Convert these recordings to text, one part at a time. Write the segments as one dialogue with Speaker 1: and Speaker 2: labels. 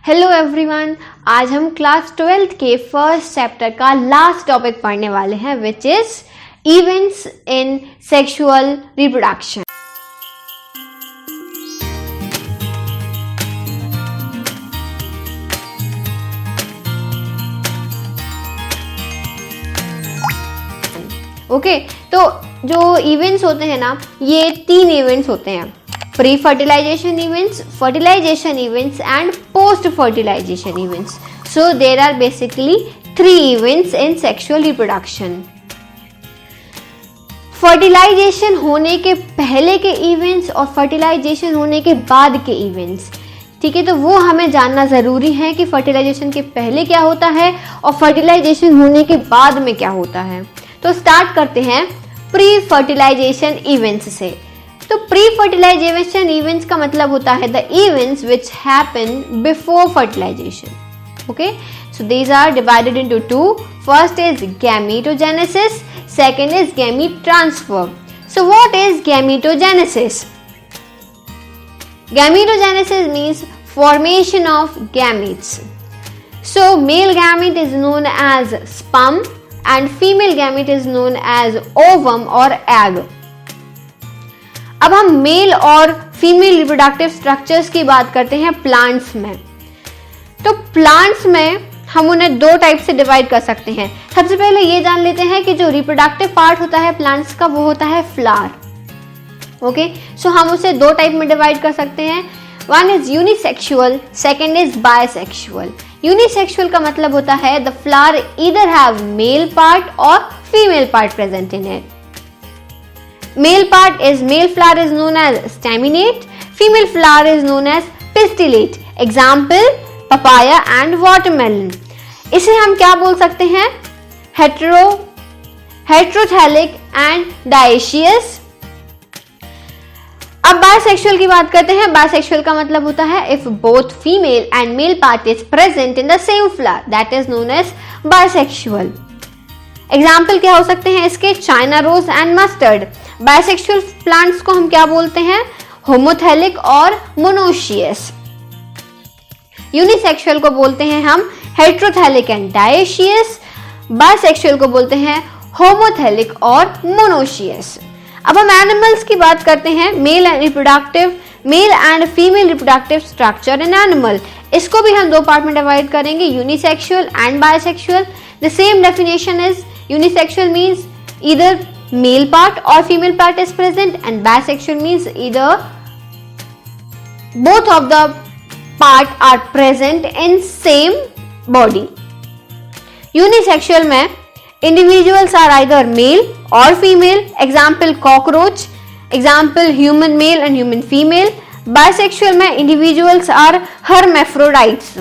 Speaker 1: Hello everyone, आज हम class 12th के फर्स्ट चैप्टर का लास्ट टॉपिक पढ़ने वाले हैं which is events in sexual reproduction. Okay, तो जो इवेंट्स होते हैं ना, ये 3 इवेंट्स होते हैं: pre fertilization events, fertilization events and post fertilization events. So there are basically 3 events in sexual reproduction. Fertilization होने के पहले के इवेंट्स और फर्टिलाइजेशन होने के बाद के इवेंट्स, ठीक है, तो वो हमें जानना ज़रूरी है कि फर्टिलाइजेशन के पहले क्या होता है और फर्टिलाइजेशन होने के बाद में क्या होता है. तो स्टार्ट करते हैं प्री फर्टिलाइजेशन इवेंट्स से. तो प्री फर्टिलाइजेशन इवेंट्स का मतलब होता है the events which happen before fertilization. Okay, so these are divided into 2. First is gametogenesis, second is gamete transfer. So what is gametogenesis? Gametogenesis means formation of gametes. So male gamete is known as sperm and female gamete is known as ovum or egg. अब हम mail और female reproductive structures की बात करते हैं plants में. तो plants में हम उन्हें 2 टाइप से डिवाइड कर सकते हैं. सबसे पहले ये जान लेते हैं कि जो रिप्रोडक्टिव पार्ट होता है प्लांट्स का वो होता है फ्लावर. ओके, सो हम उसे 2 टाइप में डिवाइड कर सकते हैं. One is unisexual, second is bisexual. Unisexual का मतलब होता है the flower either have male part और female part present in it. Male flower is known as staminate, female flower is known as pistillate. Example, papaya and watermelon. इसे हम क्या बोल सकते हैं? Heterothallic and dioecious. अब बायसेक्सुअल की बात करते हैं. बायसेक्सुअल का मतलब होता है if both female and male part is present in the same flower, that is known as bisexual. Example क्या हो सकते हैं इसके? China rose and mustard. Bisexual plants को हम क्या बोलते हैं? होमोथैलिक और मोनोशियस. यूनिसेक्सुअल को बोलते हैं हम हेट्रोथैलिक एंड डायशियस. बायसेक्सुअल को बोलते हैं होमोथैलिक और मोनोशियस. अब हम एनिमल्स की बात करते हैं. Male and female reproductive structure in animal. इसको भी हम 2 पार्ट में डिवाइड करेंगे, unisexual and bisexual. The same definition is unisexual means either male part or female part is present and bisexual means either both of the part are present in same body. Unisexual में individuals are either male or female. Example cockroach. Example human male and human female. Bisexual में individuals are hermaphrodites.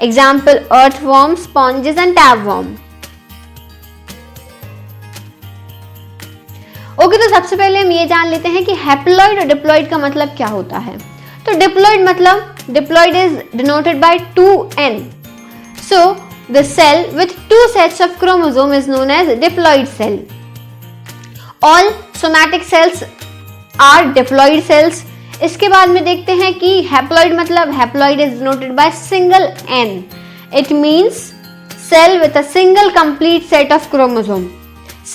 Speaker 1: Example earthworm, sponges and tapeworm. Okay, तो सबसे पहले हम ये जान लेते हैं कि हैप्लॉइड और डिप्लॉइड का मतलब क्या होता है. तो डिप्लॉइड मतलब diploid is denoted by 2n. So the cell with 2 sets of chromosome is known as diploid cell. All somatic cells are diploid cells. इसके बाद में देखते हैं कि हैप्लॉइड मतलब haploid is denoted by single n. It means cell with a single complete set of chromosome.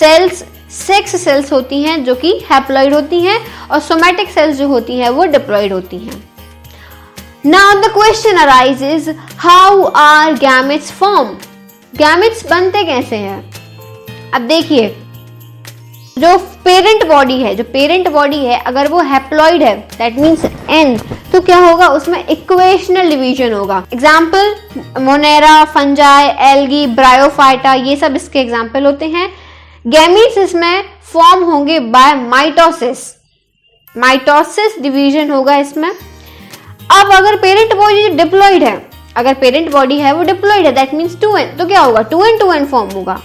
Speaker 1: Cells sex cells होती हैं जो कि हैप्लॉइड होती हैं और सोमैटिक सेल्स जो होती हैं वो डिप्लॉइड होती हैं. Now the question arises, how are gametes form? Gametes बनते कैसे हैं? अब देखिए, जो पेरेंट बॉडी है अगर वो हैप्लॉइड है, दैट मींस n, तो क्या होगा? उसमें इक्वेशनल डिवीजन होगा. Example Monera, fungi, algae, bryophyta, ये सब इसके एग्जाम्पल होते हैं. गैमीट्स इसमें फॉर्म होंगे बाय माइटोसिस डिवीजन होगा इसमें. अब अगर पेरेंट बॉडी डिप्लॉइड है, वो डिप्लॉइड है, दैट मींस 2n, तो क्या होगा? 2n फॉर्म होगा?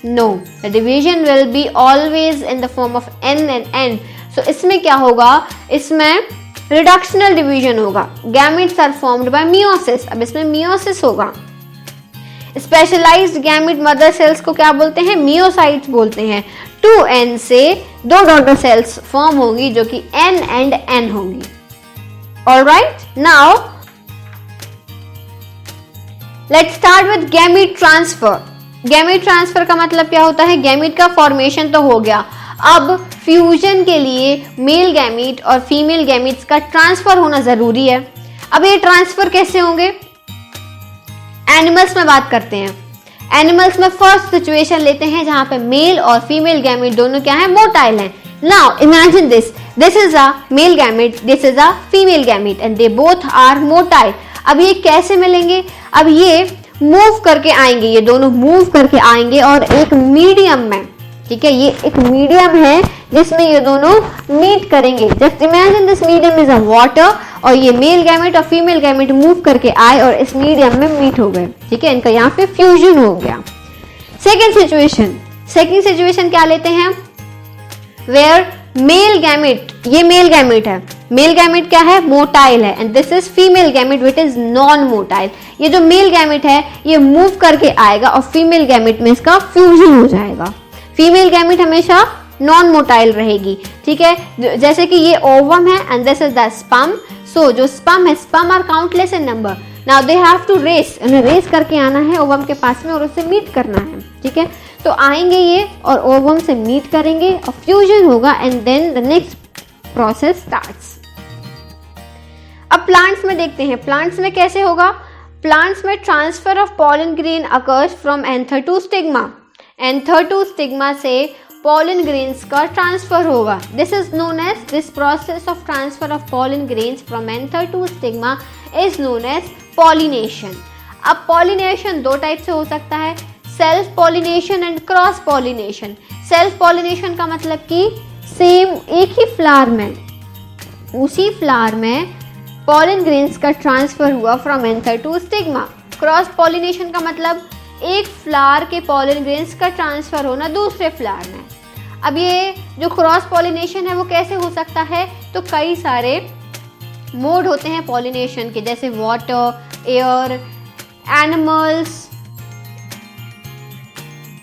Speaker 1: No, the division will be always in the form of n and n. सो इसमें क्या होगा? इसमें रिडक्शनल डिवीजन होगा. Gametes are formed by meiosis. अब इसमें मियोसिस होगा. स्पेशलाइज्ड गैमेट मदर सेल्स को क्या बोलते हैं? मियोसाइट्स बोलते हैं. 2n से 2 डॉटर सेल्स फॉर्म होंगी जो कि n एंड n होंगी. Alright, now let's start with gamete transfer. Gamete transfer का मतलब क्या होता है? गैमीट का फॉर्मेशन तो हो गया, अब फ्यूजन के लिए मेल गैमीट और फीमेल गैमीट्स का ट्रांसफर होना जरूरी है। अब ये ट्रांसफर कैसे होंगे? एनिमल्स में बात करते हैं। एनिमल्स में फर्स्ट सिचुएशन लेते हैं जहां पे मेल और फीमेल गैमीट दोनों क्या है? मोटाइल हैं। Now imagine this is a male gamete, this is a female gamete and they both are motile. अब ये कैसे मिलेंगे? अब ये मूव करके आएंगे, ये दोनों मूव करके आएंगे और एक मीडियम में, ठीक है, ये एक मीडियम है जिसमें ये दोनों मीट करेंगे। Just imagine this medium is a water और ये मेल गैमेट और फीमेल गैमेट मूव करके आए और इस मीडियम में मीट हो गए, ठीक है, इनका यहाँ पे फ्यूजन हो गया। सेकेंड सिचुएशन क्या लेते हैं? वेयर मेल गैमेट, ये मेल गैमेट है, मेल गैमेट क्या है? मोटाइल है and this is female gamete which is non motile. ये जो मेल गैमेट है ये मूव करके आएगा और फीमेल गैमेट में इसका फ्यूजन हो जाएगा। फीमेल गैमेट हमेशा नॉन मोटाइल रहेगी, ठीक है, जैसे कि ये ओवम है and this is the sperm. So जो स्पर्म है, sperm are countless in number. Now they have to race, उन्हें रेस करके आना है ओवम के पास में और उससे मीट करना है, ठीक है। तो आएंगे ये और ओवम से मीट करेंगे और फ्यूजन होगा and then the next process starts. अब प्लांट्स में देखते हैं, प्लांट्स में कैसे होगा? प्लांट्स में transfer of pollen grain occurs from anther to stigma. Anther to stigma से पॉलन ग्रेन्स का ट्रांसफर होगा। This is known as, this process of transfer of pollen grains from anther to stigma is known as pollination. अब pollination दो type से हो सकता है, self pollination and cross pollination. Self pollination का मतलब कि सेम एक ही फ्लावर में, उसी फ्लावर में पॉलन ग्रेन्स का ट्रांसफर हुआ from anther to stigma. Cross pollination का मतलब एक फ्लावर के पॉलन ग्रेन्स का ट्रांसफर होना दूसरे फ्लावर में। अब ये जो क्रॉस पॉलिनेशन है वो कैसे हो सकता है? तो कई सारे मोड होते हैं पॉलिनेशन के, जैसे water, air, animals,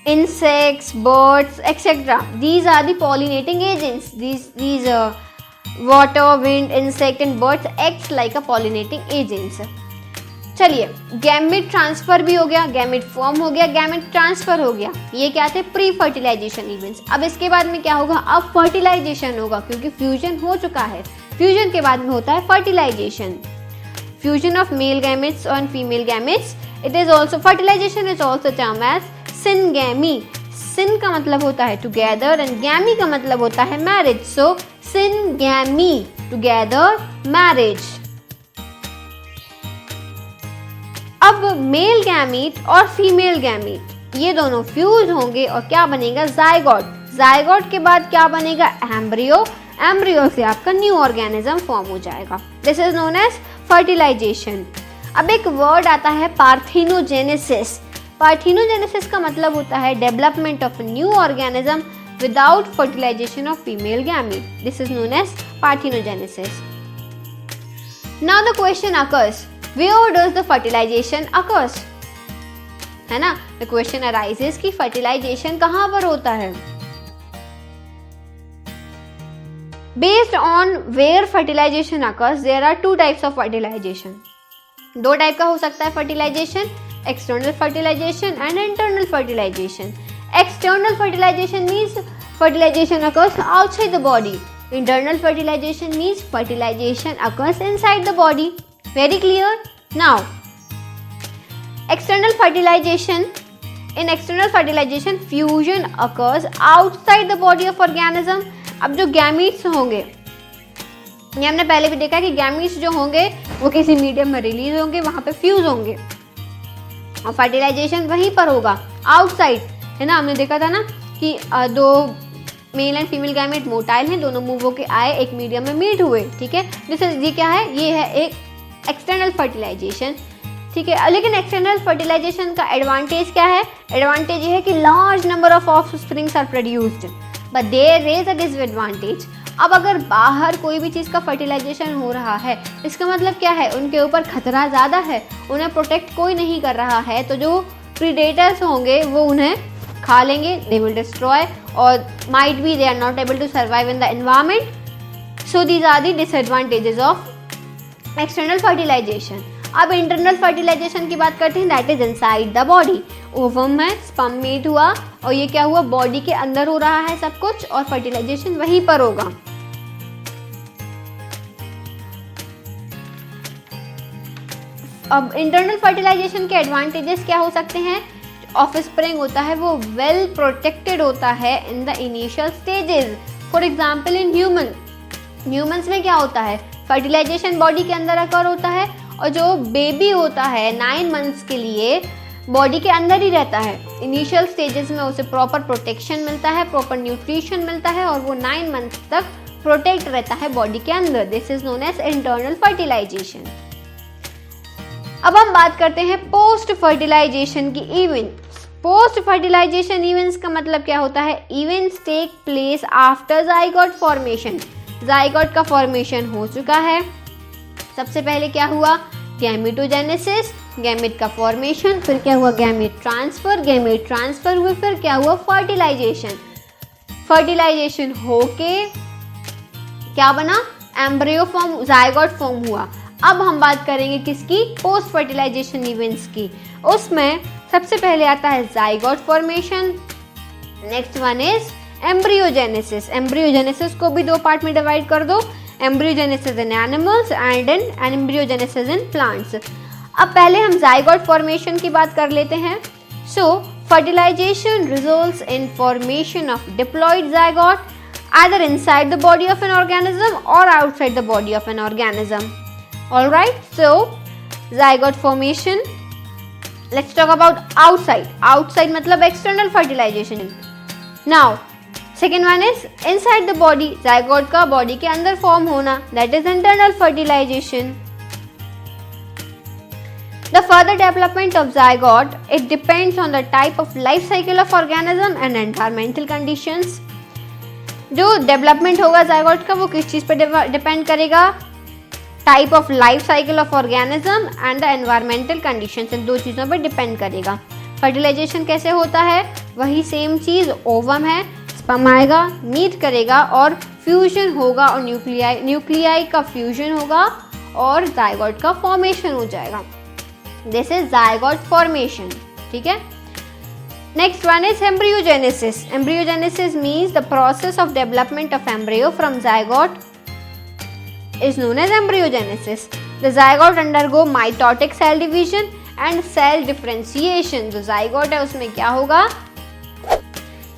Speaker 1: insects, birds, etc. These are the pollinating agents. These water, wind, insect and birds acts like a pollinating agents. चलिए, गैमेट ट्रांसफर भी हो गया, गैमेट फॉर्म हो गया, गैमेट ट्रांसफर हो गया। ये क्या थे? Pre fertilization events. अब इसके बाद में क्या होगा? अब फर्टिलाइजेशन होगा, क्योंकि फ्यूजन हो चुका है। फ्यूजन के बाद में होता है fertilisation, fusion of male gametes और female gametes. It is also, fertilisation is also term as syngamy. Syn का मतलब होता है टुगेदर एंड गैमी का मतलब होता है मैरिज। सो सिनगैमी, टुगेदर, मैरिज। अब मेल गैमीट और फीमेल गैमीट ये दोनों फ्यूज होंगे और क्या बनेगा? जाइगोट। जाइगोट के बाद क्या बनेगा? एम्ब्रियो। एम्ब्रियो से आपका न्यू ऑर्गेनिज्म फॉर्म हो जाएगा। This is known as fertilization. अब एक वर्ड आता है पार्थिनोजेनेसिस। पार्थिनोजेनेसिस का मतलब होता है development of new organism without fertilization of female gamete. This is known as parthenogenesis. Now the question occurs, where does the fertilization occurs? है ना, the question arises कि fertilization कहाँ पर होता है? Based on where fertilization occurs, there are two types of fertilization. दो type का हो सकता है fertilization, external fertilization and internal fertilization. External fertilization means fertilization occurs outside the body. Internal fertilization means fertilization occurs inside the body. Very clear? Now, external fertilization. In external fertilization, fusion occurs outside the body of organism. अब जो gametes होंगे, ये हमने पहले भी देखा कि gametes जो होंगे वो किसी मीडियम में रिलीज होंगे, वहां पे फ्यूज होंगे और फर्टिलाइजेशन वहीं पर होगा, आउटसाइड, है ना। हमने देखा था ना कि दो male and female gamete motile हैं, दोनों मूव होके आए, एक मीडियम में मीट हुए, ठीक है। जैसे ये क्या है? ये है एक एक्सटर्नल फर्टिलाइजेशन, ठीक है। लेकिन एक्सटर्नल फर्टिलाइजेशन का एडवांटेज क्या है? एडवांटेज ये है कि large number of offsprings are produced, but there is a disadvantage. अब अगर बाहर कोई भी चीज़ का फर्टिलाइजेशन हो रहा है, इसका मतलब क्या है? उनके ऊपर खतरा ज़्यादा है, उन्हें प्रोटेक्ट कोई नहीं कर रहा है, तो जो प्रीडेटर्स होंगे वो उन्हें खा लेंगे, दे विल डिस्ट्रॉय, और might be they are not able to survive in the environment. So these are the disadvantages of external fertilization. अब इंटरनल फर्टिलाइजेशन की बात करते हैं, that is inside the body. Ovum में स्पर्म मीट हुआ और ये क्या हुआ, बॉडी के अंदर हो रहा है सब कुछ और फर्टिलाइजेशन वहीं पर होगा। अब इंटरनल फर्टिलाइजेशन के एडवांटेजेस क्या हो सकते हैं, ऑफस्प्रिंग होता है वो वेल प्रोटेक्टेड होता है in the initial stages. For example in humans में क्या होता है, फर्टिलाइजेशन बॉडी के अंदर अकर होता है और जो बेबी होता है 9 मंथ्स के लिए बॉडी के अंदर ही रहता है। इनिशियल स्टेजेस में उसे प्रॉपर प्रोटेक्शन मिलता है, प्रॉपर न्यूट्रिशन मिलता है और वो 9 मंथ्स तक प्रोटेक्ट रहता है बॉडी के अंदर। This is known as internal fertilization. अब हम बात करते हैं पोस्ट फर्टिलाइजेशन की इवेंट्स। पोस्ट फर्टिलाइजेशन इवेंट्स का मतलब क्या होता है, events take place after zygote formation. Zygote का फॉर्मेशन हो चुका है, सबसे पहले क्या हुआ, गैमेटोजेनेसिस, गैमेट का फॉर्मेशन, फिर क्या हुआ, गैमेट ट्रांसफर हुए, फिर क्या हुआ, फर्टिलाइजेशन। फर्टिलाइजेशन होके क्या बना, एम्ब्रियो फॉर्म, जाइगोट फॉर्म हुआ। अब हम बात करेंगे किसकी, पोस्ट फर्टिलाइजेशन इवेंट्स की। उसमें सबसे पहले आता है zygote formation, next one is embryogenesis. Embryogenesis को भी 2 पार्ट में डिवाइड कर दो, embryogenesis in animals and embryogenesis in plants. अब पहले हम जाइगोट फॉर्मेशन की बात कर लेते हैं। So fertilisation results in formation of diploid zygote either inside the body of an organism or outside the body of an organism. Alright, so zygote formation. Let's talk about outside. Outside मतलब external fertilization. Now, second one is inside the body. Zygote का body के अंदर form होना, that is internal fertilization. The further development of zygote, it depends on the type of life cycle of organism and environmental conditions. जो development होगा zygote का वो किस चीज़ पर डिपेंड करेगा, type of life cycle of organism and the environmental conditions, इन 2 चीज़ों पर डिपेंड करेगा। फर्टिलाइजेशन कैसे होता है, वही सेम चीज़, ओवम है, स्पर्म आएगा, मीट करेगा और फ्यूजन होगा और न्यूक्लियाई का फ्यूजन होगा और जाइगोट का फॉर्मेशन हो जाएगा। दिस इज जाइगोट फॉर्मेशन, ठीक है। Next one is embryogenesis. Embryogenesis means the process of development of embryo from zygote is known as embryogenesis. The zygote undergo mitotic cell division and cell differentiation. जो zygote है उसमें क्या होगा,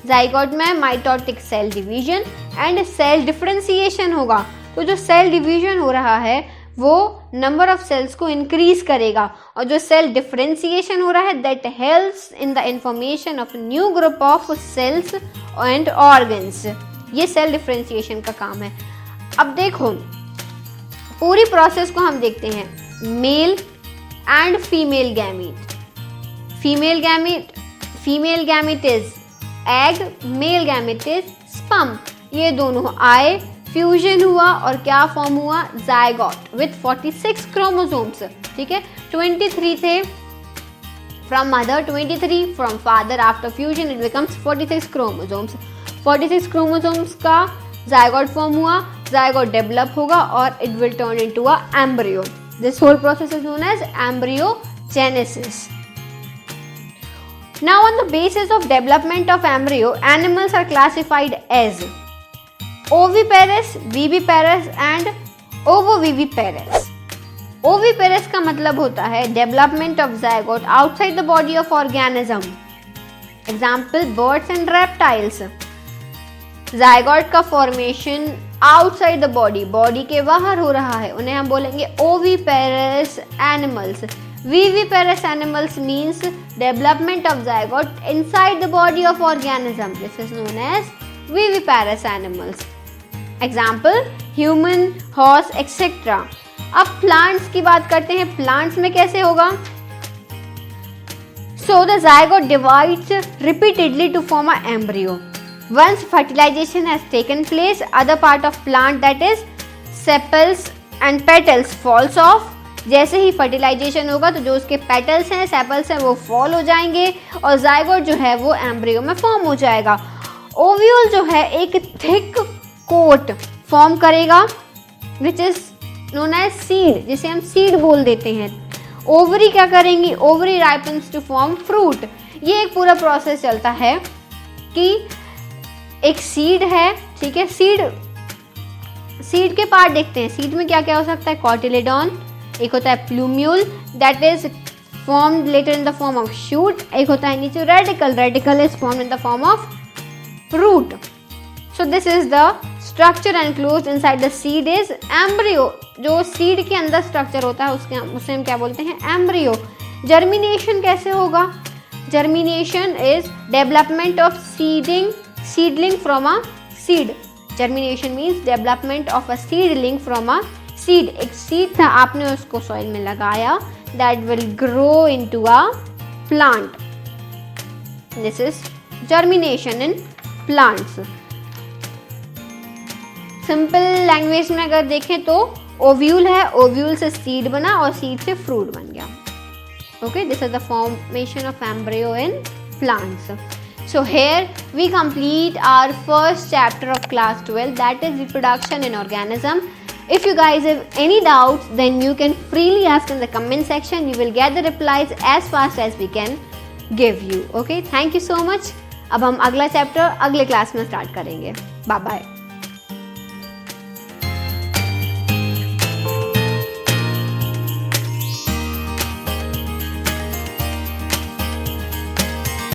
Speaker 1: zygote में mitotic cell division and cell differentiation होगा। तो जो cell division हो रहा है वो नंबर ऑफ सेल्स को इंक्रीज करेगा और जो सेल डिफरेंशिएशन हो रहा है that helps in the information of new group of cells and organs. ये सेल डिफरेंशिएशन का काम है। अब देखो पूरी प्रोसेस को हम देखते हैं, male and female gamete. Female gamete is egg, male gamete is sperm. ये दोनों आए, फ्यूजन हुआ और क्या फॉर्म हुआ, जाइगोट विथ 46 क्रोमोसोम्स, ठीक है। 23 थे from mother, 23 from father. After fusion it becomes 46 chromosomes. 46 chromosomes का जाइगोट फॉर्म हुआ, जाइगोट डेवलप होगा और it will turn into a embryo. This whole process is known as embryogenesis. Now on the basis of development of embryo, animals are classified as oviparous, viviparous and ovoviviparous. Oviparous का मतलब होता है development of zygote outside the body of organism. Example birds and reptiles. Zygote का formation outside the body, body के बाहर हो रहा है, उन्हें हम बोलेंगे oviparous animals. Viviparous animals means development of zygote inside the body of organism. This is known as viviparous animals. Example human, horse etcetera. अब प्लांट्स की बात करते हैं, प्लांट्स में कैसे होगा, so the zygote divides repeatedly to form a embryo. Once fertilization has taken place, other part of plant that is sepals and petals falls off. जैसे ही फर्टिलाइजेशन होगा तो जो उसके पेटल्स हैं, सेपल्स हैं, वो फॉल हो जाएंगे और जाइगोट जो है वो एम्ब्रियो में फॉर्म हो जाएगा। ओव्यूल जो है एक थिक कोट फॉर्म करेगा which is known as seed, जिसे हम सीड बोल देते हैं। ओवरी क्या करेंगी, ovary ripens to form fruit. ये एक पूरा प्रोसेस चलता है कि एक सीड है, ठीक है, सीड के पार्ट देखते हैं। सीड में क्या क्या हो सकता है, कॉटिलेडॉन, एक होता है plumule that is formed later in the form of shoot, एक होता है नीचे radicle is formed in the form of root. So this is the structure enclosed inside the seed is embryo. जो सीड के अंदर स्ट्रक्चर होता है उसे हम क्या बोलते हैं, एम्ब्रियो। जर्मिनेशन कैसे होगा, germination is development of seedling from a seed. Germination means development of a seedling from a seed. एक सीड था, आपने उसको सॉइल में लगाया, that will grow into a plant. This is germination in plants. Simple language में अगर देखें तो ओव्यूल है, ओव्यूल से सीड बना और सीड से फ्रूट बन गया। Okay, this is the formation of embryo in plants. So here we complete our first chapter of class 12, that is reproduction in organism. If you guys have any doubts, then you can freely ask in the comment section. You will get the replies as fast as we can give you. Okay, thank you so much. अब हम अगला chapter अगले class में start करेंगे। Bye bye.